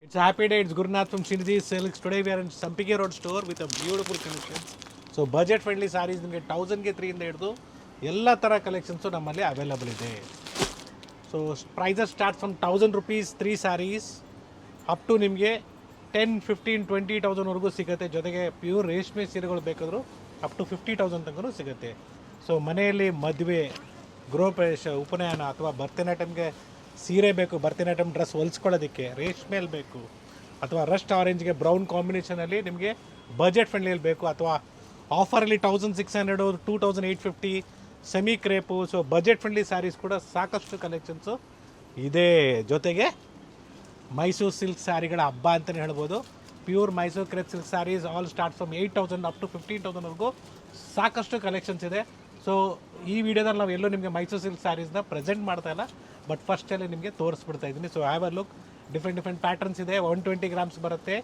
It's a happy day. It's Gurunath from Srinidhi Silks. Today we are in Sampige Road store with a beautiful collection. So budget friendly sarees ನಿಮಗೆ 1000ಗೆ 3 ಇಂದ ಹಿಡಿದು ಎಲ್ಲ ಥರ collections ನಮ್ಮಲ್ಲಿ available ಇದೆ. So prices start from 1000 rupees 3 sarees up to ನಿಮಗೆ 10, 15, 20,000ವರೆಗೂ ಸಿಗುತ್ತೆ. ಜೊತೆಗೆ ಪ್ಯೂರ್ ರೇಷ್ಮೆ ಸೀರೆಗಳು ಬೇಕಾದರೂ ಅಪ್ ಟು 50,000 ತನಕ ಸಿಗುತ್ತೆ. ಸೊ ಮನೆಯಲ್ಲಿ ಮದುವೆ, ಗೃಹ ಪ್ರವೇಶ, ಉಪನಯನ ಅಥವಾ ಭರತನಾಟ್ಯಮ್ಗೆ ಸೀರೆ ಬೇಕು, ಭರತನಾಟ್ಯಂ ಡ್ರೆಸ್ ಹೊಲಿಸ್ಕೊಳ್ಳೋದಕ್ಕೆ ರೇಷ್ಮೆಯಲ್ಲಿ ಬೇಕು, ಅಥವಾ ರಸ್ಟ್ ಆರೆಂಜ್ಗೆ ಬ್ರೌನ್ ಕಾಂಬಿನೇಷನಲ್ಲಿ ನಿಮಗೆ ಬಜೆಟ್ ಫ್ರೆಂಡ್ಲಿಯಲ್ಲಿ ಬೇಕು, ಅಥವಾ ಆಫರಲ್ಲಿ 1600 2850 semi crepe. So budget friendly sarees ಕೂಡ ಸಾಕಷ್ಟು ಕಲೆಕ್ಷನ್ಸು ಇದೆ. ಜೊತೆಗೆ ಮೈಸೂರು ಸಿಲ್ಕ್ ಸ್ಯಾರಿಗಳ ಹಬ್ಬ ಅಂತಲೇ ಹೇಳ್ಬೋದು. Pure Mysuru crepe silk sarees all start from 8,000 up to 15,000ವರೆಗೂ ಸಾಕಷ್ಟು ಕಲೆಕ್ಷನ್ಸ್ ಇದೆ. ಸೊ ಈ ವಿಡಿಯೋದಲ್ಲಿ ನಾವು ಎಲ್ಲೂ ನಿಮಗೆ ಮೈಸೂರು ಸಿಲ್ಕ್ ಸ್ಯಾರೀಸ್ನ ಪ್ರೆಸೆಂಟ್ ಮಾಡ್ತಾ ಇಲ್ಲ, ಬಟ್ ಫಸ್ಟಲ್ಲಿ ನಿಮಗೆ ತೋರಿಸ್ಬಿಡ್ತಾ ಇದ್ದೀನಿ. So have a look. Different patterns ಇದೆ. 120 grams ಬರುತ್ತೆ.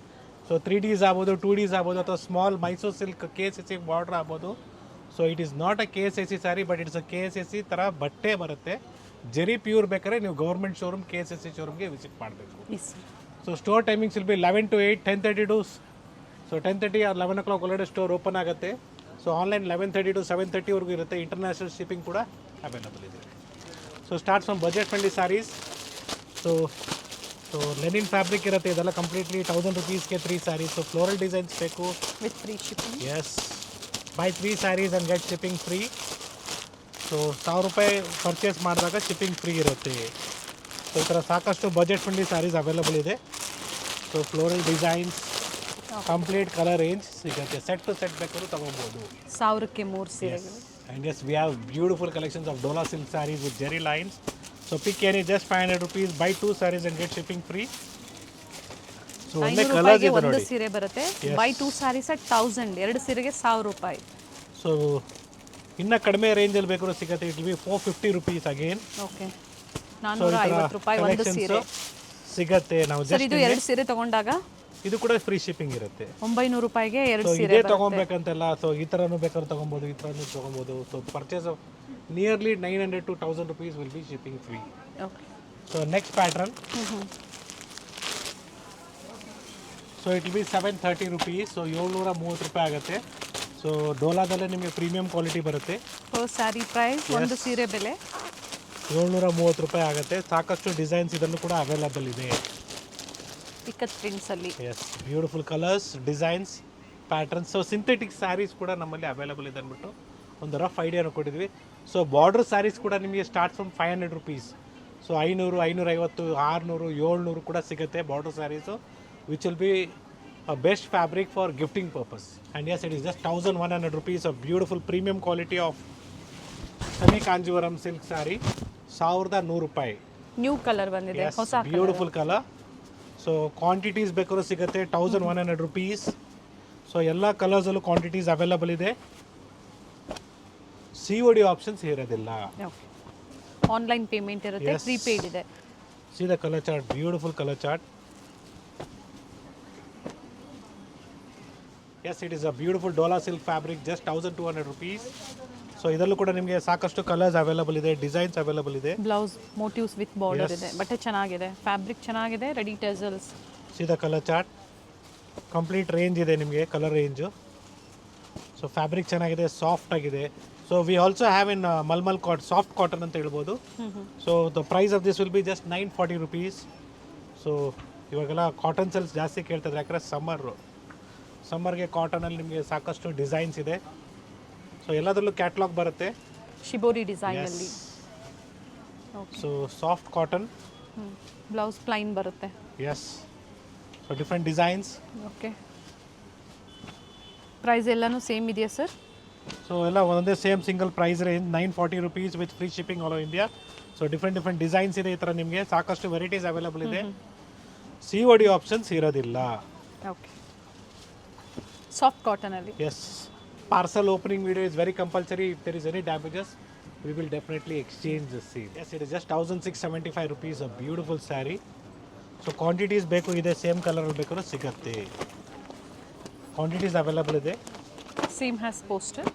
ಸೊ 3Ds ಆಗ್ಬೋದು, 2Ds ಆಗ್ಬೋದು, ಅಥವಾ small Mysuru silk KSSC border ಆಗ್ಬೋದು. So it is not a KSSC saree, but it's a KSSC ಥರ ಬಟ್ಟೆ ಬರುತ್ತೆ. ಜೆರಿ ಪ್ಯೂರ್ ಬೇಕಾದ್ರೆ ನೀವು ಗೌರ್ಮೆಂಟ್ ಶೋರೂಮ್ KSSC ಶೋರೂಮ್ಗೆ ವಿಸಿಟ್ ಮಾಡಬೇಕು. So store timings will be 11 to 8, 10:30 to 10:30 or 11 o'clock ಒಳಗಡೆ ಸ್ಟೋರ್ ಓಪನ್ ಆಗುತ್ತೆ. ಸೊ ಆನ್ಲೈನ್ 11:30 to 7:30ವರೆಗೂ ಇರುತ್ತೆ. ಇಂಟರ್ನ್ಯಾಷನಲ್ ಶಿಪ್ಪಿಂಗ್ ಕೂಡ ಅವೈಲಬಲ್ ಇದೆ. So start from budget friendly sarees. So linen fabric ಇರುತ್ತೆ. ಇದೆಲ್ಲ ಕಂಪ್ಲೀಟ್ಲಿ 1000 rupeesಗೆ 3 ಸ್ಯಾರೀಸ್. ಸೊ ಫ್ಲೋರಲ್ ಡಿಸೈನ್ಸ್ ಬೇಕು with free shipping. Yes, buy 3 sarees and get shipping free. So 1000 ರೂಪಾಯಿ purchase ಮಾಡಿದಾಗ ಶಿಪ್ಪಿಂಗ್ ಫ್ರೀ ಇರುತ್ತೆ. So ಈ ಥರ ಸಾಕಷ್ಟು ಬಜೆಟ್ ಫ್ರೆಂಡ್ಲಿ ಸ್ಯಾರೀಸ್ ಅವೈಲಬಲ್ ಇದೆ. So floral designs, complete colour range ಸಿಗುತ್ತೆ. ಸೆಟ್ ಟು ಸೆಟ್ ಬೇಕಾದ್ರೂ ತೊಗೊಬೋದು. 1000ಕ್ಕೆ 3 ಸೀರೆಗಳು. And yes, we have beautiful collections of Dola silk sarees with jerry lines. So pick any, just 500 rupees, buy 2 sarees and get shipping free. So only colors ಇದೆ ನೋಡಿ. ಒಂದು ಸೀರೆ ಬರುತ್ತೆ. buy 2 sarees at 1000. ಎರಡು ಸೀರೆಗೆ 1000 ರೂಪಾಯಿ. So ಇನ್ನ ಕಡಿಮೆ ರೇಂಜ್ ಅಲ್ಲಿ ಬೇಕಾದ್ರೂ ಸಿಗುತ್ತೆ. It will B 450 rupees again. Okay. 450 ರೂಪಾಯಿ ಒಂದು ಸೀರೆ ಸಿಗುತ್ತೆ. ನಾವು ಸರ್ ಇದು ಎರಡು ಸೀರೆ ತಗೊಂಡಾಗ ಇದು ಕೂಡ ಫ್ರೀ ಶಿಪ್ಪಿಂಗ್ ಇರುತ್ತೆ. 900 ರೂಪಾಯಿಗೆ ಎರಡು ಸೀರೆ ಇದೇ ತಗೊಬೇಕಂತಲ್ಲ. ಸೊ ಈ ಥರನೂ ಬೇಕಾದ್ರೂ ತೊಗೊಬೋದು, ಈ ಥರನೂ ತೊಗೊಬೋದು. So purchase of nearly 900 to 1000 rupees will be shipping free. Okay. So next pattern. So it will B 730 rupees. So 730 ರೂಪಾಯಿ ಆಗುತ್ತೆ. ಸೊ ಡೋಲಾದಲ್ಲೇ ನಿಮಗೆ ಪ್ರೀಮಿಯಂ ಕ್ವಾಲಿಟಿ ಬರುತ್ತೆ. ಫಸ್ಟ್ ಸ್ಯಾರಿ ಪ್ರೈಸ್, ಒಂದು ಸೀರೆ ಬೆಲೆ 730 ರೂಪಾಯಿ ಆಗುತ್ತೆ. ಸಾಕಷ್ಟು ಡಿಸೈನ್ಸ್ ಇದನ್ನು ಕೂಡ ಅವೈಲಬಲ್ ಇದೆ. ಇಕ್ಕತ್ ಪ್ರಿಂಟ್ಸ್ ಅಲ್ಲಿ. Yes, beautiful colours, designs, patterns. So synthetic sarees ಕೂಡ ನಮ್ಮಲ್ಲಿ ಅವೈಲಬಲ್ ಇದೆ ಅಂದ್ಬಿಟ್ಟು ಒಂದು ರಫ್ ಐಡಿಯಾನು ಕೊಟ್ಟಿದ್ವಿ. ಸೊ ಬಾರ್ಡರ್ ಸ್ಯಾರೀಸ್ ಕೂಡ ನಿಮಗೆ ಸ್ಟಾರ್ಟ್ ಫ್ರಮ್ 500 rupees. ಸೊ 500, 550, 600, 700 ಕೂಡ ಸಿಗುತ್ತೆ border sarees, which will be a best fabric for gifting purpose. And yes, it is just 1100 rupees of beautiful premium quality of semi Kanjeevaram silk saree. 1100 ರೂಪಾಯಿ. New colour ಬಂದಿದೆ, ಹೊಸ beautiful colour. So quantities ಬೇಕಾದ್ರೂ ಸಿಗುತ್ತೆ. 1100 rupees. So ಎಲ್ಲ ಕಲರ್ಸಲ್ಲೂ quantities available ಇದೆ. COD options ಇರೋದಿಲ್ಲ. Online payment ಇರುತ್ತೆ, ಪ್ರೀಪೇಯ್ಡ್ ಇದೆ. See the colour chart, beautiful colour chart. Yes, it is a beautiful Dola silk fabric, just 1200 rupees. So ಇದರಲ್ಲೂ ಕೂಡ ನಿಮಗೆ ಸಾಕಷ್ಟು ಕಲರ್ಸ್ ಅವೈಲಬಲ್ ಇದೆ, ಡಿಸೈನ್ಸ್ ಅವೈಲಬಲ್ ಇದೆ. ಬ್ಲೌಸ್ ಮೋಟಿವ್ಸ್ ವಿತ್ ಬಾರ್ಡರ್ ಇದೆ. ಬಟ್ಟೆ ಚೆನ್ನಾಗಿದೆ, ಫ್ಯಾಬ್ರಿಕ್ ಚೆನ್ನಾಗಿದೆ, ready tassels. See the colour chart. Complete range ಇದೆ ನಿಮಗೆ, ಕಲರ್ ರೇಂಜು. ಸೊ ಫ್ಯಾಬ್ರಿಕ್ ಚೆನ್ನಾಗಿದೆ, ಸಾಫ್ಟ್ ಆಗಿದೆ. So we also have in malmal soft cotton ಅಂತ ಹೇಳ್ಬೋದು. So the price of this will be just 940 rupees. So ಇವಾಗೆಲ್ಲ cotton sales ಜಾಸ್ತಿ ಕೇಳ್ತಿದ್ರೆ, ಯಾಕಂದರೆ ಸಮ್ಮರ್ಗೆ ಕಾಟನಲ್ಲಿ ನಿಮಗೆ ಸಾಕಷ್ಟು ಡಿಸೈನ್ಸ್ ಇದೆ. ಸೊ ಎಲ್ಲದರಲ್ಲೂ ಕ್ಯಾಟ್ಲಾಗ್ ಬರುತ್ತೆ, ಶಿಬೋರಿ ಡಿಸೈನ್ ಅಲ್ಲಿ. So soft cotton. Blouse plain ಬರುತ್ತೆ. Yes, so different designs. Okay. Price ಎಲ್ಲನೂ ಸೇಮ್ ಇದೆಯಾ ಸರ್? ಸೊ ಎಲ್ಲ ಒಂದೇ same single price range 940 rupees with free shipping all over India. So different designs ಇದೆ. ಈ ಥರ ನಿಮಗೆ ಸಾಕಷ್ಟು ವೆರೈಟೀಸ್ ಅವೈಲಬಲ್ ಇದೆ. COD ಆಪ್ಷನ್ಸ್ ಇರೋದಿಲ್ಲ. ಓಕೆ. ಸಾಫ್ಟ್ ಕಾಟನ್ ಅಲ್ಲಿ. Yes, parcel opening video is very compulsory. If there is any damages we will definitely exchange the same. Yes, it is just 1675 rupees, a beautiful saree. So quantities ಬೇಕು ಇದೆ, same ಕಲರಲ್ಲಿ ಬೇಕಾದ್ರೂ ಸಿಗುತ್ತೆ. Quantities available ಇದೆ. Same has poster.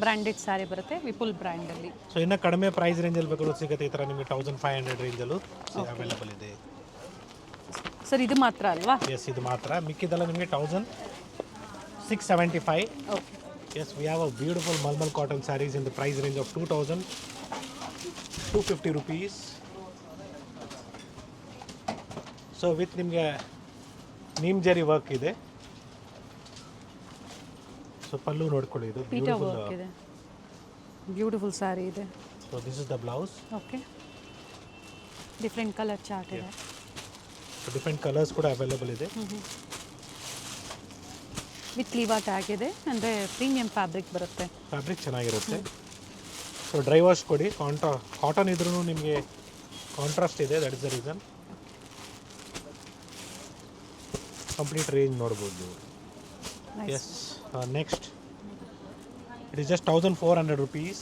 Branded saree ಬರುತ್ತೆ, Vipul brand ಅಲ್ಲಿ. So ಇನ್ನು ಕಡಿಮೆ ಪ್ರೈಸ್ ರೇಂಜಲ್ಲಿ ಬೇಕಾದ್ರೂ ಸಿಗುತ್ತೆ. ಈ ಥರ ನಿಮಗೆ 1500 ರೇಂಜಲ್ಲೂ ಅವೈಲಬಲ್ ಇದೆ. ಸರ್ ಇದು ಮಾತ್ರ ಅಲ್ವಾ? ಎಸ್, ಇದು ಮಾತ್ರ. ಮಿಕ್ಕಿದೆಲ್ಲ ನಿಮಗೆ 1675. Okay. Yes, we have a beautiful Malmal cotton sarees in the price range of 2,250 rupees. So with ನಿಮಗೆ ನೀಮ್ ಜರಿ ವರ್ಕ್ ಇದೆ. ಸೊ ಪಲ್ಲು ನೋಡ್ಕೊಳ್ಳಿ, ಇದು ಪೀಟಾ ವರ್ಕ್ ಇದೆ. ಬ್ಯೂಟಿಫುಲ್ ಸ್ಯಾರಿ ಇದೆ. So this is the blouse. Okay. Different colour chart ಇದೆ. Different colours ಕೂಡ ಅವೈಲೇಬಲ್ ಇದೆ. ವಿತ್ ಲೀವಾ ಟ್ಯಾಗ್ ಇದೆ, ಅಂದರೆ ಪ್ರೀಮಿಯಂ ಫ್ಯಾಬ್ರಿಕ್ ಬರುತ್ತೆ. ಫ್ಯಾಬ್ರಿಕ್ ಚೆನ್ನಾಗಿರುತ್ತೆ. ಸೊ ಡ್ರೈ ವಾಶ್ ಕೊಡಿ. ಕಾಟನ್ ಇದ್ರೂ ನಿಮಗೆ ಕಾಂಟ್ರಾಸ್ಟ್ ಇದೆ, that is the reason. Complete range ನೋಡ್ಬೋದು. Yes, next it is just 1,400 rupees.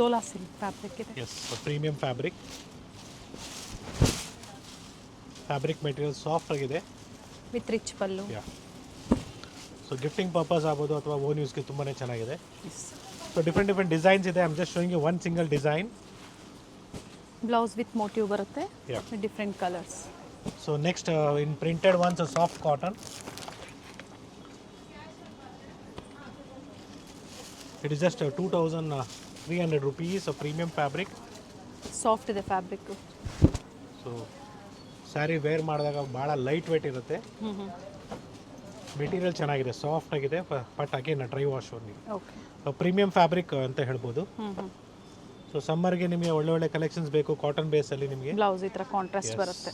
Dola silk fabric ಇದೆ. Yes, premium fabric. Fabric material soft ಆಗಿದೆ. With rich pallu. Yeah, so gifting purpose ಆಗ್ಬೋದು ಅಥವಾ own ಯೂಸ್ಗೆ ತುಂಬಾ ಚೆನ್ನಾಗಿದೆ. ಸೊ ಡಿಫ್ರೆಂಟ್ ಡಿಸೈನ್ಸ್ ಇದೆ. I am just showing you one single design. Blouse with motive ಬರುತ್ತೆ. Yeah. With different colours. So next in printed ones soft cotton. It is just 2,300 rupees. Premium fabric. Soft ಇದೆ fabric. So sari wear ಮಾಡಿದಾಗ ಭಾಳ light weight ಇರುತ್ತೆ. Material ಚೆನ್ನಾಗಿದೆ, soft ಆಗಿದೆ. But again dry wash only. Okay. Premium fabric ಅಂತ ಹೇಳ್ಬೋದು. So ಸಮ್ಮರ್ಗೆ ನಿಮಗೆ ಒಳ್ಳೆ ಕಲೆಕ್ಷನ್ಸ್ ಬೇಕು ಕಾಟನ್ ಬೇಸಲ್ಲಿ. ನಿಮಗೆ ಬ್ಲೌಸ್ ಈ ಥರ ಕಾಂಟ್ರಾಸ್ಟ್ ಬರುತ್ತೆ.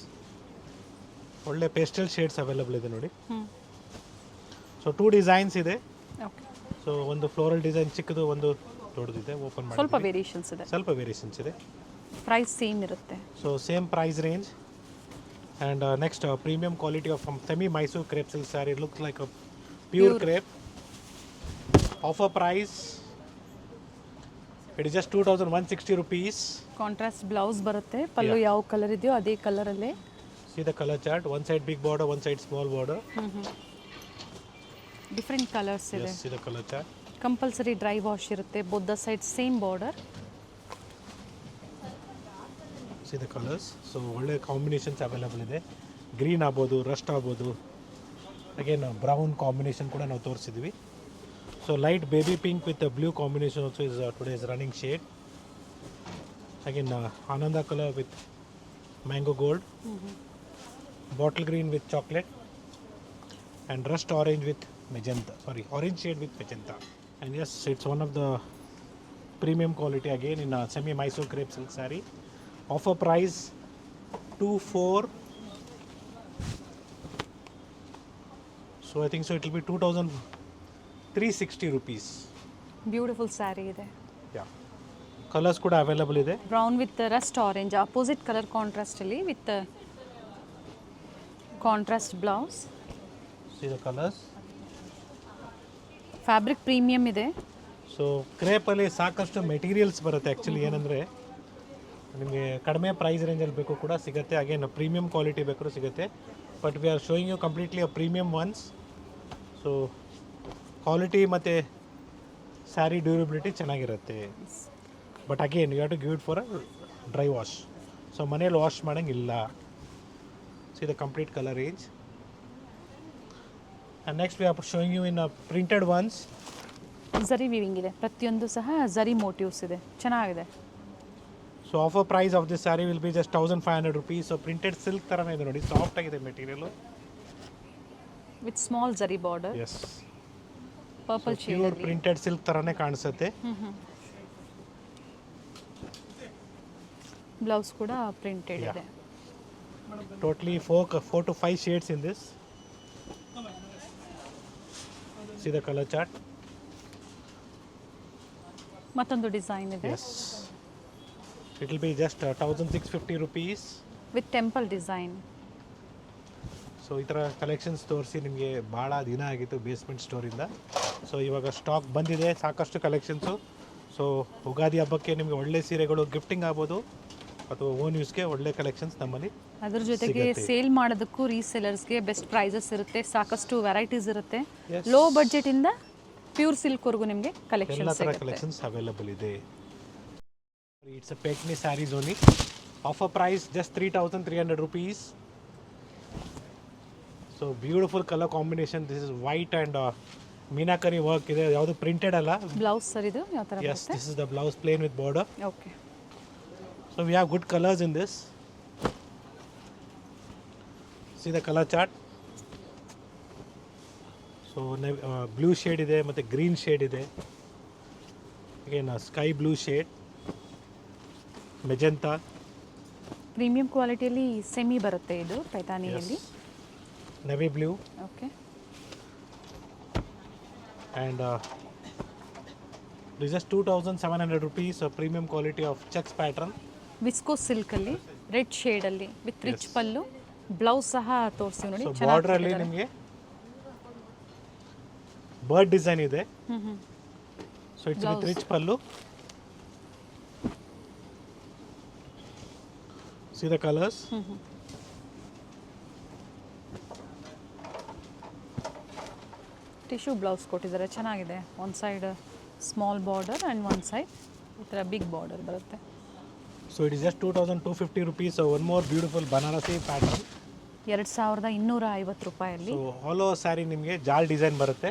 ಒಳ್ಳೆ ಪೇಸ್ಟಲ್ ಶೇಡ್ಸ್ ಅವೈಲೇಬಲ್ ಇದೆ ನೋಡಿ. ಸೊ 2 ಡಿಸೈನ್ಸ್ ಇದೆ. ಓಕೆ. ಸೊ ಒಂದು ಫ್ಲೋರಲ್ ಡಿಸೈನ್ ಚಿಕ್ಕದು, ಒಂದು ದೊಡ್ಡದಿದೆ. ಓಪನ್ ಮಾಡಿ ಸ್ವಲ್ಪ ವೇರಿಯೇಷನ್ಸ್ ಇದೆ. ಸ್ವಲ್ಪ ವೇರಿಯೇಷನ್ಸ್ ಇದೆ. ಪ್ರೈಸ್ ಸೇಮ್ ಇರುತ್ತೆ. So same price range. And next, premium quality of from semi Mysore crepe silk saree. It looks like a pure crepe. Offer price, it is just 2,160 rupees. Contrast blouse ಬರುತ್ತೆ. ಪಲ್ಲು ಯಾವ colour ಇದೆಯೋ ಅದೇ ಕಲರಲ್ಲೇ. See the color chart. One side big border, one side small border. Different colours ಇದೆ. Yes, see the color chart. Compulsory dry wash ಇರುತ್ತೆ. Both the side same border. See the colors. So ಒಳ್ಳೆ combinations available ಇದೆ. Green ಆಗ್ಬೋದು, rust ಆಗ್ಬೋದು. Again brown combination ಕೂಡ ನಾವು ತೋರಿಸಿದ್ವಿ. So light baby pink with blue combination also is today is running shade. Again ಆನಂದ colour with mango gold, bottle green with chocolate, and rust orange with magenta. Orange shade with magenta. And yes, it's one of the premium quality again in semi Mysuru crepe silk sari. Offer price 2,400. So I think so it will be 2,360 rupees. Beautiful saree ಇದೆ. Yeah. Colours ಕೂಡ available ಇದೆ. Brown with rust orange opposite colour ಕಾಂಟ್ರಾಸ್ಟಲ್ಲಿ with contrast blouse. See the colors. Fabric premium ಇದೆ. So ಕ್ರೇಪಲ್ಲಿ ಸಾಕಷ್ಟು materials ಬರುತ್ತೆ. Actually ಏನಂದರೆ ನಿಮಗೆ ಕಡಿಮೆ ಪ್ರೈಸ್ ರೇಂಜಲ್ಲಿ ಬೇಕು ಕೂಡ ಸಿಗುತ್ತೆ. ಅಗೇನ್ ಪ್ರೀಮಿಯಂ ಕ್ವಾಲಿಟಿ ಬೇಕಾದ್ರೂ ಸಿಗುತ್ತೆ. But we are showing you completely a premium ones. So quality ಮತ್ತು ಸ್ಯಾರಿ ಡ್ಯೂರಬಿಲಿಟಿ ಚೆನ್ನಾಗಿರುತ್ತೆ. But again you have to give it for a dry wash. So ಮನೇಲಿ ವಾಶ್ ಮಾಡೋಂಗಿಲ್ಲ. See the complete colour range. And next we are showing you in printed ones. Zari weaving ಇದೆ. ಪ್ರತಿಯೊಂದು ಸಹ zari motives ಇದೆ. ಚೆನ್ನಾಗಿದೆ. So offer price of this sari will be just 1,500 rupees. So printed silk ಥರನೇ ಇದೆ ನೋಡಿ, ಸಾಫ್ಟ್ ಆಗಿದೆ material. With small zari border. Yes, purple shade. Pure printed silk ಥರನೇ ಕಾಣಿಸುತ್ತೆ. ಬ್ಲೌಸ್ ಕೂಡ ಪ್ರಿಂಟೆಡ್ ಇದೆ. Totally 4 to 5 shades in this. See the color chart. ಮತ್ತೊಂದು design ಇದೆ. Yes. It will be just 1,650 rupees. With temple design. So ಈ ಥರ collections ತೋರಿಸಿ ನಿಮಗೆ ಭಾಳ ದಿನ ಆಗಿತ್ತು ಬೇಸ್ಮೆಂಟ್ ಸ್ಟೋರಿಂದ. ಸೊ ಇವಾಗ ಸ್ಟಾಕ್ ಬಂದಿದೆ ಸಾಕಷ್ಟು ಕಲೆಕ್ಷನ್ಸು. ಸೊ ಯುಗಾದಿ ಹಬ್ಬಕ್ಕೆ ನಿಮಗೆ ಒಳ್ಳೆ ಸೀರೆಗಳು ಗಿಫ್ಟಿಂಗ್ ಆಗ್ಬೋದು ಅಥವಾ ಓನ್ ಯೂಸ್ಗೆ ಒಳ್ಳೆ ಕಲೆಕ್ಷನ್ಸ್ ನಮ್ಮಲ್ಲಿ. ಅದ್ರ ಜೊತೆಗೆ ಸೇಲ್ ಮಾಡೋದಕ್ಕೂ ರೀಸೆಲರ್ಸ್ಗೆ ಬೆಸ್ಟ್ ಪ್ರೈಸಸ್ ಇರುತ್ತೆ. ಸಾಕಷ್ಟು ವೆರೈಟೀಸ್ ಇರುತ್ತೆ. ಲೋ ಬಡ್ಜೆಟಿಂದ ಪ್ಯೂರ್ ಸಿಲ್ಕ್ವರೆಗೂ ನಿಮಗೆ ಕಲೆಕ್ಷನ್ಸ್ ಎಲ್ಲ ಥರ ಕಲೆಕ್ಷನ್ಸ್ ಅವೈಲೇಬಲ್ ಇದೆ. It's a Paithani sarees only. Offer price just 3,300 rupees. So beautiful color combination. This is white and meenakari work ಇದೆ, ಯಾವುದು ಪ್ರಿಂಟೆಡ್ ಅಲ್ಲ. ಬ್ಲೌಸ್ ಸರ್ ಇದು ಯಾವ ಥರ Yes, ಬರುತ್ತೆ? this is the blouse plain with border. Okay. So we have good colors in this. See the color chart. So blue shade ಇದೆ ಮತ್ತು green shade ಇದೆ. Again sky blue shade. Magenta. Premium ಕ್ವಾಲಿಟಿಯಲ್ಲಿ semi ಬರುತ್ತೆ ಇದು ಪೈತಾನಿಯಲ್ಲಿ. Navy blue. Okay. And this is 2,700 rupees. A premium quality of checks pattern. Viscose ಸಿಲ್ಕಲ್ಲಿ red ಶೇಡಲ್ಲಿ with rich pallu, blouse ಸಹ ತೋರಿಸಿ ನೋಡಿ. So border ಅಲ್ಲಿ ನಿಮಗೆ ಬರ್ಡ್ ಡಿಸೈನ್ ಇದೆ. So it's with rich pallu. See the colors. Tissue blouse ಕೊಟ್ಟಿದ್ದಾರೆ, ಚೆನ್ನಾಗಿದೆ. ಒಂದು side small border and one side ಈ ಥರ ಬಿಗ್ ಬಾರ್ಡರ್ ಬರುತ್ತೆ. So it is just 2,250 rupees. So one more beautiful Banarasi pattern. 2,250 ರೂಪಾಯಲ್ಲಿ. So all over saree ನಿಮಗೆ ಜಾಲ್ design ಬರುತ್ತೆ.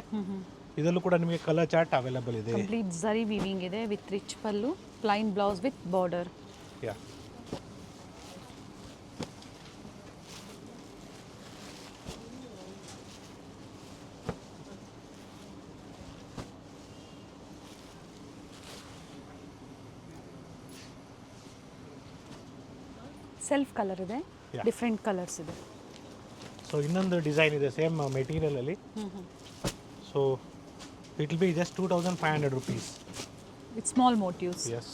ಇದರಲ್ಲೂ ಕೂಡ ನಿಮಗೆ ಕಲರ್ ಚಾರ್ಟ್ ಅವೈಲೇಬಲ್ ಇದೆ. ಕಂಪ್ಲೀಟ್ ಝರಿ ವೀವಿಂಗ್ ಇದೆ with rich pallu, plain blouse with border. Yeah. Self colour ಇದೆ, different colours ಇದೆ. ಸೊ ಇನ್ನೊಂದು ಡಿಸೈನ್ ಇದೆ ಸೇಮ್ ಮೆಟೀರಿಯಲ್ ಅಲ್ಲಿ. So it will be just 2,500 rupees. With small motives. Yes.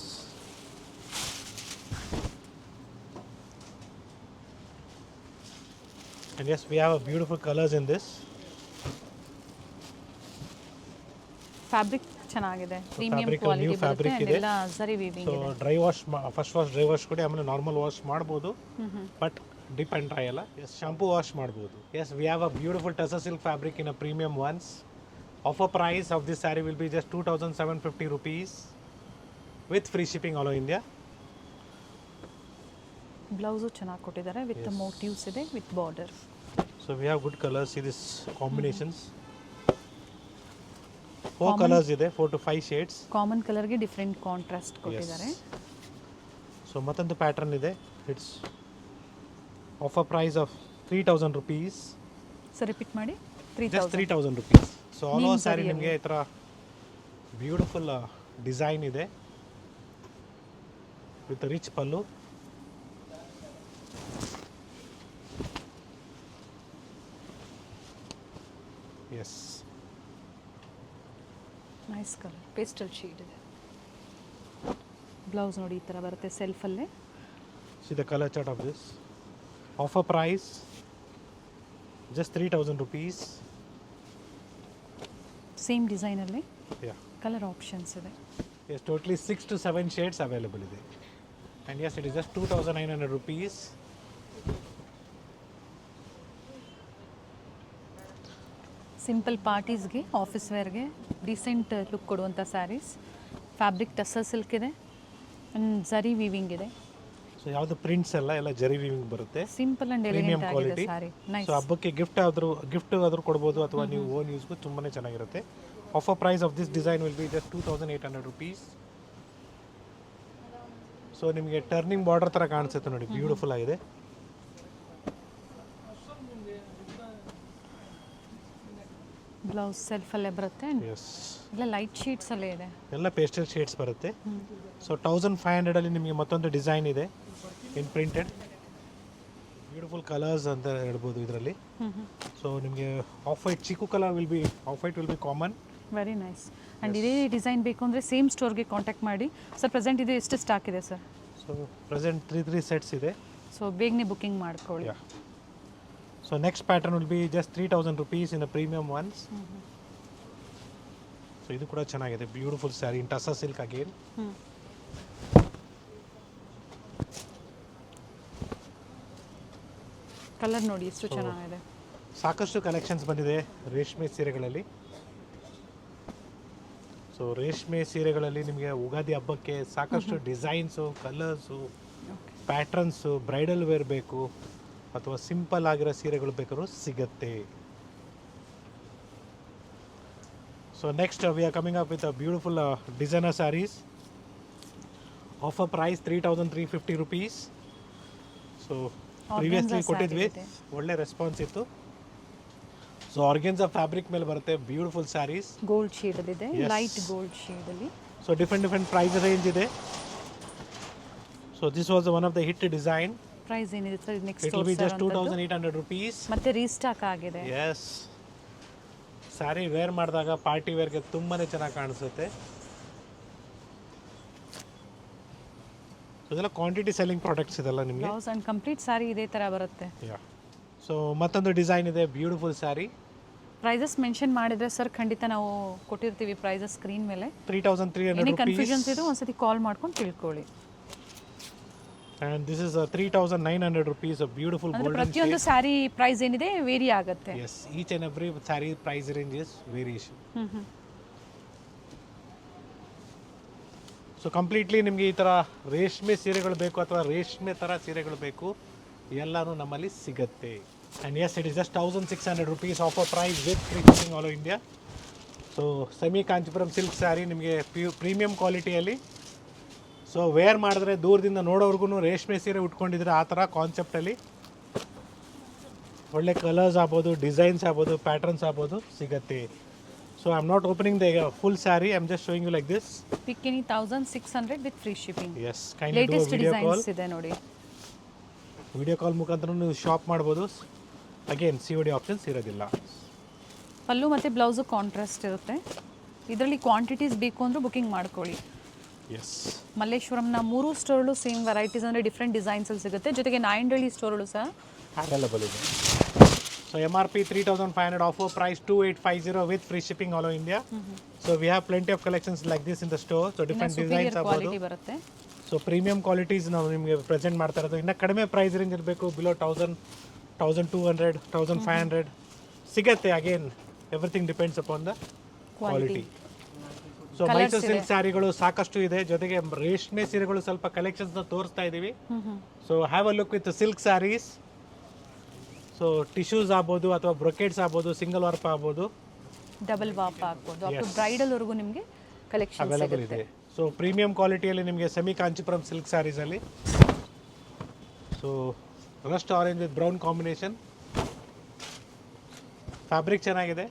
And yes, we have a beautiful colors in this. Fabric ಚೆನ್ನಾಗಿದೆ, premium fabric, quality new ಬರುತ್ತೆ fabric and ಇದೆ. ಎಲ್ಲ zari weaving so ಇದೆ. Dry wash first wash dry wash ಕೊಡಿ, ಆಮೇಲೆ normal wash ಮಾಡ್ಬೋದು. But dip and dry ಅಲ್ಲ. Yes, shampoo wash ಮಾಡ್ಬೋದು. Yes, we have a beautiful tussar silk fabric in a premium ones. Offer price of this sari will be just 2,750 rupees with free shipping all over India. Blouse ಚೆನ್ನಾಗಿ ಕೊಟ್ಟಿದ್ದಾರೆ with motives ಇದೆ with border. So we have good colors. See this combinations. 4 colors ಇದೆ, 4 to 5 shades. Common ಕಲರ್ಗೆ different contrast ಕೊಟ್ಟಿದ್ದಾರೆ. So ಮತ್ತೊಂದು pattern ಇದೆ. It's offer price of 3,000 rupees. So repeat ಮಾಡಿ. Just 3,000 rupees. So all over saree ನಿಮಗೆ ಈ ಥರ beautiful design ಇದೆ with rich pallu. Yes, nice colour, pastel shade ಇದೆ. ಬ್ಲೌಸ್ ನೋಡಿ ಈ ಥರ ಬರುತ್ತೆ ಸೆಲ್ಫಲ್ಲೇ. See the color chart of this. Offer price just 3,000 rupees. Same ಡಿಸೈನಲ್ಲಿ Yeah. ಕಲರ್ ಆಪ್ಷನ್ಸ್ ಇದೆ. Yes, totally 6 to 7 shades available ಇದೆ. And yes, it is just 2,900 rupees. Simple ಪಾರ್ಟೀಸ್ಗೆ, ಆಫೀಸ್ ವೇರ್ಗೆ ಡಿಸೆಂಟ್ ಲುಕ್ ಕೊಡುವಂಥ ಸ್ಯಾರೀಸ್. ಫ್ಯಾಬ್ರಿಕ್ ಟಸರ್ ಸಿಲ್ಕ್ ಇದೆ and zari weaving ಇದೆ. So ಯಾವುದು prints ಎಲ್ಲ ಜರಿ ವೀವಿಂಗ್ ಬರುತ್ತೆ. Simple and premium elegant quality. ಆಗಿದೆ ಸ್ಯಾರಿ. ನೈಸ್. ಸೊ ಹಬ್ಬಕ್ಕೆ ಗಿಫ್ಟ್ ಆದರೂ ಕೊಡ್ಬೋದು, ಅಥವಾ ನೀವು ಓನ್ ಯೂಸ್ಗೂ ತುಂಬಾ ಚೆನ್ನಾಗಿರುತ್ತೆ. Offer price of this design will be just 2,800 rupees. So ನಿಮಗೆ ಟರ್ನಿಂಗ್ ಬಾರ್ಡರ್ ಥರ ಕಾಣಿಸುತ್ತೆ ನೋಡಿ, ಬ್ಯೂಟಿಫುಲ್ ಆಗಿದೆ. ಬ್ಲೌಸ್ ಸೆಲ್ಫಲ್ಲೇ ಬರುತ್ತೆ ಆ್ಯಂಡ್ ಎಸ್, ಎಲ್ಲ ಲೈಟ್ ಶೀಟ್ಸಲ್ಲೇ ಇದೆ. ಎಲ್ಲ ಪೇಸ್ಟಲ್ ಶೇಡ್ಸ್ ಬರುತ್ತೆ. ಸೊ 1,500 ನಿಮಗೆ ಮತ್ತೊಂದು ಡಿಸೈನ್ ಇದೆ ಇನ್ ಪ್ರಿಂಟೆಡ್. ಬ್ಯೂಟಿಫುಲ್ ಕಲರ್ಸ್ ಅಂತ ಹೇಳ್ಬೋದು ಇದರಲ್ಲಿ. ಸೊ ನಿಮಗೆ off white chikoo colour off white will be common. Very nice. And ಇದೇ ಡಿಸೈನ್ ಬೇಕು ಅಂದರೆ ಸೇಮ್ ಸ್ಟೋರ್ಗೆ ಕಾಂಟ್ಯಾಕ್ಟ್ ಮಾಡಿ. ಸರ್ ಪ್ರೆಸೆಂಟ್ ಇದು ಎಷ್ಟು ಸ್ಟಾಕ್ ಇದೆ ಸರ್? ಸೊ ಪ್ರೆಸೆಂಟ್ 3 ಸೆಟ್ಸ್ ಇದೆ. ಸೊ ಬೇಗನೆ ಬುಕ್ಕಿಂಗ್ ಮಾಡ್ಕೊಳ್ಳಿ. So next pattern will be just 3,000 rupees in a premium ones. So ಇದು ಕೂಡ ಚೆನ್ನಾಗಿದೆ, beautiful sari in tussar silk again. Colour ನೋಡಿ ಎಷ್ಟು ಚೆನ್ನಾಗಿದೆ. ಸಾಕಷ್ಟು ಕಲೆಕ್ಷನ್ಸ್ ಬಂದಿದೆ ರೇಷ್ಮೆ ಸೀರೆಗಳಲ್ಲಿ. ಸೊ ರೇಷ್ಮೆ ಸೀರೆಗಳಲ್ಲಿ ನಿಮಗೆ ಉಗಾದಿ ಹಬ್ಬಕ್ಕೆ ಸಾಕಷ್ಟು designs, colours, patterns bridal wear ಬೇಕು ಅಥವಾ ಸಿಂಪಲ್ ಆಗಿರೋ ಸೀರೆಗಳು ಬೇಕಾದ್ರೂ ಸಿಗುತ್ತೆ. So next we are coming up with a beautiful designer saris. Offer price 3,350 rupees. So previously ಕೊಟ್ಟಿದ್ವಿ, ಒಳ್ಳೆ ರೆಸ್ಪಾನ್ಸ್ ಇತ್ತು. ಸೊ ಆರ್ಗೆನ್ಸಾ ಫ್ಯಾಬ್ರಿಕ್ ಮೇಲೆ ಬರುತ್ತೆ, ಬ್ಯೂಟಿಫುಲ್ ಸ್ಯಾರೀಸ್. ಗೋಲ್ಡ್ ಶೇಡಲ್ಲಿ ಇದೆ, ಲೈಟ್ ಗೋಲ್ಡ್ ಶೇಡಲ್ಲಿ. ಸೊ ಡಿಫ್ರೆಂಟ್ ಪ್ರೈಸ್ ರೇಂಜ್ ಇದೆ. So this was one of the hit design. Price ಏನಿದೆ sir next? It will be just 2,800 rupees. ಮತ್ತೆ ರೀಸ್ಟಾಕ್ ಆಗಿದೆ. ಎಸ್, ಸ್ಯಾರಿ ವೇರ್ ಮಾಡಿದಾಗ ಪಾರ್ಟಿ ವೇರ್ಗೆ ತುಂಬಾನೇ ಚೆನ್ನಾಗಿ ಕಾಣಿಸುತ್ತೆ. ಇದೆಲ್ಲ ಕ್ವಾಂಟಿಟಿ ಸೆಲ್ಲಿಂಗ್ ಪ್ರಾಡಕ್ಟ್ಸ್ ಇದೆಲ್ಲ ನಿಮಗೆ. ಬ್ಲೌಸ್ ಅಂಡ್ ಕಂಪ್ಲೀಟ್ ಸ್ಯಾರಿ ಇದೇ ತರ ಬರುತ್ತೆ. ಸೊ ಮತ್ತೊಂದು ಡಿಸೈನ್ ಇದೆ, ಬ್ಯೂಟಿಫುಲ್ ಸ್ಯಾರಿ. ಪ್ರೈಸಸ್ ಮೆನ್ಷನ್ ಮಾಡಿದ್ರೆ ಸರ್ ಖಂಡಿತ ನಾವು ಕೊಟ್ಟಿರ್ತೀವಿ ಪ್ರೈಸಸ್ ಸ್ಕ್ರೀನ್ ಮೇಲೆ. 3,300 ಎನಿ rupees. ಕನ್ಫ್ಯೂಷನ್ಸ್ ಇದ್ರೆ ಒಂದ್ಸತಿ ಕಾಲ್ ಮಾಡ್ಕೊಂಡು ತಿಳ್ಕೊಳ್ಳಿ. And this is a 3,900 rupees, a beautiful ಅಂದ್ರೆ golden ಪ್ರತಿಯೊಂದು shade. ಸ್ಯಾರಿ ಪ್ರೈಸ್ ಏನಿದೆ ವೇರಿ ಆಗುತ್ತೆ. Yes, each and every saree price range is variation. So completely ನಿಮಗೆ ಈ ಥರ ರೇಷ್ಮೆ ಸೀರೆಗಳು ಬೇಕು ಅಥವಾ ರೇಷ್ಮೆ ಥರ ಸೀರೆಗಳು ಬೇಕು, ಎಲ್ಲನೂ ನಮ್ಮಲ್ಲಿ ಸಿಗುತ್ತೆ. And yes, it is just 1,600 rupees offer price with free shipping all over India. So semi Kanchipuram silk sari ನಿಮಗೆ ಪ್ರೀಮಿಯಂ ಕ್ವಾಲಿಟಿಯಲ್ಲಿ. ಸೊ ವೇರ್ ಮಾಡಿದ್ರೆ ದೂರದಿಂದ ನೋಡೋರ್ಗು ರೇಷ್ಮೆ ಸೀರೆ ಉಟ್ಕೊಂಡಿದ್ರೆ ಆ ಥರ ಕಾನ್ಸೆಪ್ಟಲ್ಲಿ ಒಳ್ಳೆ ಕಲರ್ಸ್ ಆಗ್ಬೋದು, ಡಿಸೈನ್ಸ್ ಆಗ್ಬೋದು, ಪ್ಯಾಟರ್ನ್ಸ್ ಆಗ್ಬೋದು ಸಿಗುತ್ತೆ. So I am not opening the full saree, I am just showing you like this. ಪಿಕ್ಕಿನಿ 1,600 with free shipping. Yes, kindly do latest video call. Designs ಇದೆ ನೋಡಿ. ವಿಡಿಯೋ ಕಾಲ್ ಮುಖಾಂತರ ನೀವು ಶಾಪ್ ಮಾಡ್ಬೋದು. ಅಗೇನ್ COD ಆಪ್ಷನ್ಸ್ ಇರೋದಿಲ್ಲ. ಪಲ್ಲು ಮತ್ತು blouse contrast ಇರುತ್ತೆ. ಇದರಲ್ಲಿ ಕ್ವಾಂಟಿಟೀಸ್ ಬೇಕು ಅಂದರೆ ಬುಕಿಂಗ್ ಮಾಡ್ಕೊಳ್ಳಿ. ಎಸ್, ಮಲ್ಲೇಶ್ವರಂನ 3 ಸ್ಟೋರ್ಗಳು ಸೇಮ್ ವೆರೈಟೀಸ್ ಅಂದರೆ ಡಿಫ್ರೆಂಟ್ ಡಿಸೈನ್ಸಲ್ಲಿ ಸಿಗುತ್ತೆ. ಜೊತೆಗೆ ನಾಯಂಡಹಳ್ಳಿ ಸ್ಟೋರ್ಗಳು ಸಹ ಅವೈಲಬಲ್ ಇದೆ. So MRP 3,500, offer price 2,850 with free shipping all over India. So we have plenty of collections like this in the store. So different designs ಆಗ್ಬೋದು, ಕ್ವಾಲಿಟಿ ಬರುತ್ತೆ. ಸೊ ಪ್ರೀಮಿಯಂ ಕ್ವಾಲಿಟೀಸ್ ನಾವು ನಿಮಗೆ ಪ್ರೆಸೆಂಟ್ ಮಾಡ್ತಾ ಇರೋದು. ಇನ್ನು ಕಡಿಮೆ ಪ್ರೈಸ್ ರೇಂಜ್ ಇರಬೇಕು, below 1,000, 1,200, 1,500 ಸಿಗತ್ತೆ. Again everything depends upon the quality. So Mysuru silk ಸ್ಯಾರಿಗಳು ಸಾಕಷ್ಟು ಇದೆ, ಜೊತೆಗೆ ರೇಷ್ಮೆ ಸೀರೆಗಳು ಸ್ವಲ್ಪ ಕಲೆಕ್ಷನ್ಸ್ನ ತೋರಿಸ್ತಾ ಇದ್ದೀವಿ. So have a look with silk sarees. So tissues ಆಗ್ಬೋದು ಅಥವಾ ಬ್ರೊಕೆಟ್ಸ್ ಆಗ್ಬೋದು, ಸಿಂಗಲ್ ವಾರ್ಪ್ ಆಗ್ಬೋದು, ಡಬಲ್ ವಾಪ್ ಆಗ್ಬೋದು, ಅಪ್ ಟು ಬ್ರೈಡಲ್ವರೆಗೂ ನಿಮಗೆ ಕಲೆಕ್ಷನ್ ಅವೈಲಬಲ್ ಇದೆ. ಸೊ ಪ್ರೀಮಿಯಂ ಕ್ವಾಲಿಟಿಯಲ್ಲಿ ನಿಮಗೆ ಸೆಮಿ ಕಾಂಚಿಪುರಂ ಸಿಲ್ಕ್ ಸ್ಯಾರೀಸಲ್ಲಿ. So rust orange with brown combination, fabric ಚೆನ್ನಾಗಿದೆ.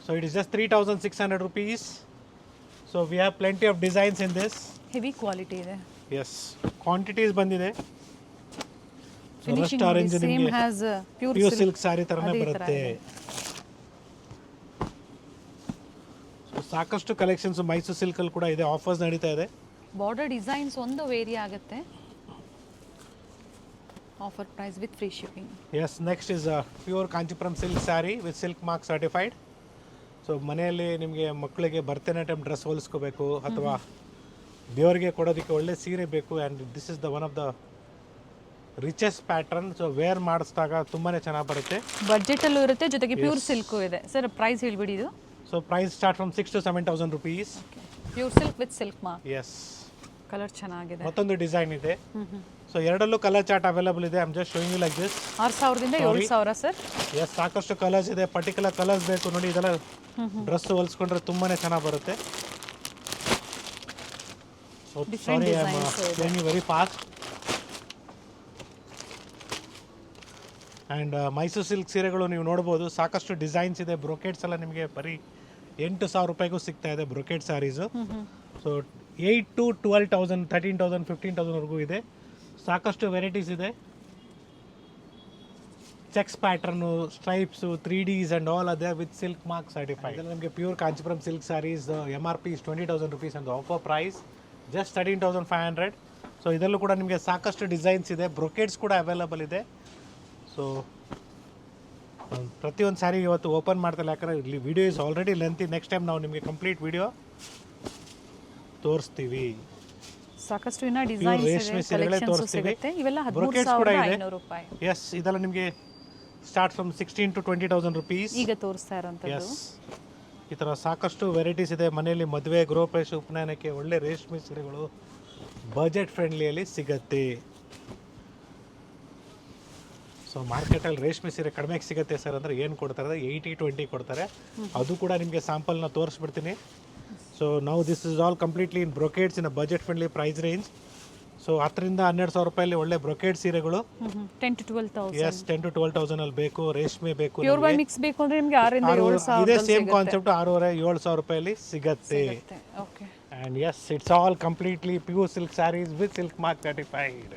So it is just 3,600 rupees. So we have plenty of designs in this. Heavy quality ಇದೆ. Yes, quantities ಬಂದಿದೆ. So rust finishing orange same ನಿಮಗೆ has pure pure silk saree ಥರನೇ ಬರುತ್ತೆ. So ಸಾಕಷ್ಟು collections Mysuru ಸಿಲ್ಕಲ್ಲಿ ಕೂಡ ಇದೆ, offers ನಡೀತಾ ಇದೆ. ಬಾರ್ಡರ್ ಡಿಸೈನ್ಸ್ ಒಂದು ವೇರಿ ಆಗುತ್ತೆ. Offer price with free shipping. Yes, next is pure Kanchipuram silk sari with silk mark certified. So ಮನೆಯಲ್ಲಿ ನಿಮಗೆ ಮಕ್ಕಳಿಗೆ ಭರತನಾಟ್ಯಂ ಡ್ರೆಸ್ ಹೊಲಿಸ್ಕೋಬೇಕು ಅಥವಾ ದೇವರಿಗೆ ಕೊಡೋದಕ್ಕೆ ಒಳ್ಳೆ ಸೀರೆ ಬೇಕು. And this is the one of the richest pattern. So wear ಮಾಡಿಸಿದಾಗ ತುಂಬಾ ಚೆನ್ನಾಗಿ ಬರುತ್ತೆ. ಬಡ್ಜೆಟಲ್ಲೂ ಇರುತ್ತೆ, ಜೊತೆಗೆ ಪ್ಯೂರ್ ಸಿಲ್ಕು ಇದೆ. ಸರ್ ಪ್ರೈಸ್ ಹೇಳ್ಬಿಡಿ ಇದು. So price start from 6,000 to 7,000 rupees. Pure silk with silk mark. Yes, colour ಚೆನ್ನಾಗಿದೆ. ಮತ್ತೊಂದು ಡಿಸೈನ್ ಇದೆ. ಸೊ ಎರಡಲ್ಲೂ ಕಲರ್ ಚಾರ್ಟ್ ಅವೈಲಬಲ್ ಇದೆ. I am just showing you like this. 6,000ದಿಂದ 7,000 ಸರ್. ಎಸ್, ಸಾಕಷ್ಟು ಕಲರ್ಸ್ ಇದೆ. ಪರ್ಟಿಕ್ಯುಲರ್ ಕಲರ್ಸ್ ಬೇಕು ನೋಡಿ, ಇದೆಲ್ಲ ಡ್ರೆಸ್ ಹೊಲಿಸ್ಕೊಂಡ್ರೆ ತುಂಬಾ ಚೆನ್ನಾಗಿ ಬರುತ್ತೆ. So sorry, I am showing you very fast. And Mysuru silk ಸೀರೆಗಳು ನೀವು ನೋಡ್ಬೋದು, ಸಾಕಷ್ಟು ಡಿಸೈನ್ಸ್ ಇದೆ. ಬ್ರೊಕೆಟ್ಸ್ ಎಲ್ಲ ನಿಮಗೆ ಬರೀ 8,000 ರೂಪಾಯಿಗೂ ಸಿಗ್ತಾ ಇದೆ ಬ್ರೊಕೆಟ್ ಸ್ಯಾರೀಸು. ಸೊ 8,000 to 12,000, 13,000, 15,000ವರೆಗೂ ಇದೆ. ಸಾಕಷ್ಟು ವೆರೈಟೀಸ್ ಇದೆ. Checks pattern, stripes, 3Ds and all ಅದೇ ವಿತ್ ಸಿಲ್ಕ್ ಮಾರ್ಕ್ ಸರ್ಟಿಫೈಡ್. ಇದರಲ್ಲಿ ನಿಮಗೆ pure Kanchipuram silk saris MRP is 20,000 rupees and the offer price just 13,500. So ಇದರಲ್ಲೂ ಕೂಡ ನಿಮಗೆ ಸಾಕಷ್ಟು ಡಿಸೈನ್ಸ್ ಇದೆ, ಬ್ರೊಕೆಟ್ಸ್ ಕೂಡ ಅವೈಲಬಲ್ ಇದೆ. ಸೊ ಪ್ರತಿಯೊಂದು ಸ್ಯಾರಿ ಇವತ್ತು ಓಪನ್ ಮಾಡ್ತಿಲ್ಲ, ಯಾಕಂದರೆ ಇಲ್ಲಿ video is already lengthy. Next time ನಾವು ನಿಮಗೆ ಕಂಪ್ಲೀಟ್ ವಿಡಿಯೋ ತೋರಿಸ್ತೀವಿ. ಸಾಕಷ್ಟು ಇನ್ನ ಡಿಸೈನ್ಸ್ ರೇಷ್ಮೆ ಇದೆ, ಸೀರೆಗಳೇ ಕಲೆಕ್ಷನ್ಸ್ ತೋರಿಸ್ತೀವಿ. ಸಿಗುತ್ತೆ. ಇವೆಲ್ಲ ಬ್ರೊಕೆಟ್ಸ್ ಕೂಡ ಇದೆ. 13,500 ರೂಪಾಯಿ. ಎಸ್, ಇದೆಲ್ಲ ನಿಮಗೆ ಸ್ಟಾರ್ಟ್ ಫ್ರಮ್ 16,000 to 20,000 rupees. ಈಗ ತೋರಿಸ್ತಾ ಇರೋಂಥದ್ದು. ಎಸ್, ಈ ಥರ ಸಾಕಷ್ಟು ವೆರೈಟೀಸ್ ಇದೆ. ಮನೆಯಲ್ಲಿ ಮದುವೆ, ಗೃಹಪ್ರವೇಶ, ಉಪನಯನಕ್ಕೆ ಒಳ್ಳೆ ರೇಷ್ಮೆ ಸೀರೆಗಳು ಬಜೆಟ್ ಫ್ರೆಂಡ್ಲಿಯಲ್ಲಿ ಸಿಗತ್ತೆ. ಸೊ ಮಾರ್ಕೆಟಲ್ಲಿ ರೇಷ್ಮೆ ಸೀರೆ ಕಡಿಮೆಗೆ ಸಿಗುತ್ತೆ ಸರ್ ಅಂದರೆ ಏನು ಕೊಡ್ತಾರೆ ಅಂದರೆ 80-20 ಕೊಡ್ತಾರೆ. ಅದು ಕೂಡ ನಿಮಗೆ ಸ್ಯಾಂಪಲ್ನ ತೋರಿಸ್ಬಿಡ್ತೀನಿ. ಸೊ ನಾವು this is all completely in brocades in a budget friendly price range. So 10,000-12,000 ರೂಪಾಯಲ್ಲಿ ಒಳ್ಳೆ ಬ್ರೊಕೇಡ್ ಸೀರೆಗಳು 10 to 12,000. ಎಸ್ 10 to 12,000 ಅಲ್ಲಿ ಬೇಕು. ರೇಷ್ಮೆ ಬೇಕು ಪ್ಯೂರ್ ಬೈ ಮಿಕ್ಸ್ ಬೇಕು ಅಂದ್ರೆ ನಿಮಗೆ 6,000-7,000 ಇದೇ ಸೇಮ್ ಕಾನ್ಸೆಪ್ಟ್ 6,500-7,000 ರೂಪಾಯಲ್ಲಿ ಸಿಗತ್ತೆ. Okay. And yes it's all completely pure silk sarees with silk mark certified.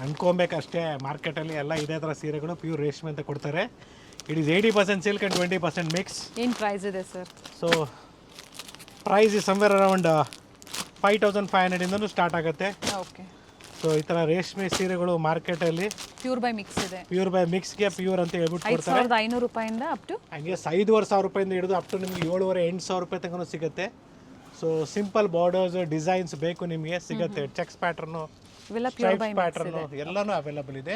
ಅನ್ಕೊಬೇಕಷ್ಟೇ, ಮಾರ್ಕೆಟಲ್ಲಿ ಎಲ್ಲ ಇದೇ ಥರ ಸೀರೆಗಳು ಪ್ಯೂರ್ ರೇಷ್ಮೆ ಅಂತ ಕೊಡ್ತಾರೆ. It is 80% silk and 20% mix. ಏನು ಪ್ರೈಸ್ ಇದೆ sir? So price is somewhere around 5,500 ಇಂದನೂ ಸ್ಟಾರ್ಟ್ ಆಗುತ್ತೆ. ಓಕೆ. ಸೊ ಈ ಥರ ರೇಷ್ಮೆ ಸೀರೆಗಳು ಮಾರ್ಕೆಟಲ್ಲಿ ಪ್ಯೂರ್ ಬೈ ಮಿಕ್ಸ್ ಇದೆ. ಪ್ಯೂರ್ ಬೈ ಮಿಕ್ಸ್ಗೆ ಪ್ಯೂರ್ ಅಂತ ಹೇಳ್ಬಿಟ್ಟು ಕೊಡ್ತಾರೆ. 5,500 ರೂಪಾಯಿಂದ ಅಪ್ ಟು ಹಂಗೆ 5,500 ರೂಪಾಯಿಂದ ಹಿಡಿದು ಅಪ್ ಟು ನಿಮಗೆ 7,500-8,000 ರೂಪಾಯಿ ತನಕ ಸಿಗುತ್ತೆ. ಸೊ ಸಿಂಪಲ್ ಬಾರ್ಡರ್ಸ್ ಡಿಸೈನ್ಸ್ ಬೇಕು ನಿಮಗೆ ಸಿಗುತ್ತೆ. ಚೆಕ್ಸ್ ಪ್ಯಾಟರ್ನು, ಇವೆಲ್ಲ ಪ್ಯೂರ್ ಬೈ ಪ್ಯಾಟರ್ನು ಎಲ್ಲನೂ ಅವೈಲಬಲ್ ಇದೆ.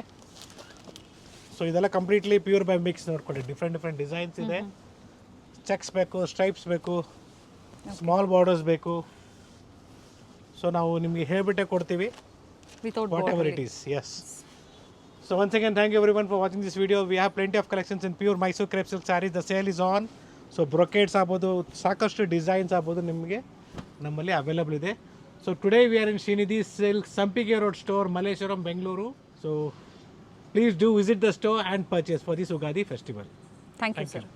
ಸೊ ಇದೆಲ್ಲ ಕಂಪ್ಲೀಟ್ಲಿ ಪ್ಯೂರ್ ಬೈ ಮಿಕ್ಸ್. ನೋಡ್ಕೊಳ್ಳಿ, ಡಿಫ್ರೆಂಟ್ ಡಿಸೈನ್ಸ್ ಇದೆ. ಚೆಕ್ಸ್ ಬೇಕು, ಸ್ಟ್ರೈಪ್ಸ್ ಬೇಕು, ಸ್ಮಾಲ್ ಬಾರ್ಡರ್ಸ್ ಬೇಕು. ಸೊ ನಾವು ನಿಮಗೆ ಹೇಳ್ಬಿಟ್ಟೆ ಕೊಡ್ತೀವಿ without whatever it is. Yes. So once again, thank you everyone for watching this video. We have plenty of collections in pure Mysore crepe silk sarees. The sale is on. So brocades ಆಗ್ಬೋದು, ಸಾಕಷ್ಟು designs ಆಗ್ಬೋದು ನಿಮಗೆ ನಮ್ಮಲ್ಲಿ available ಇದೆ. So today we are in Shrinidhi silk, Sampige road store, Malleshwaram, Bengaluru. So please do visit the store and purchase for this Ugadi festival. Thank you sir.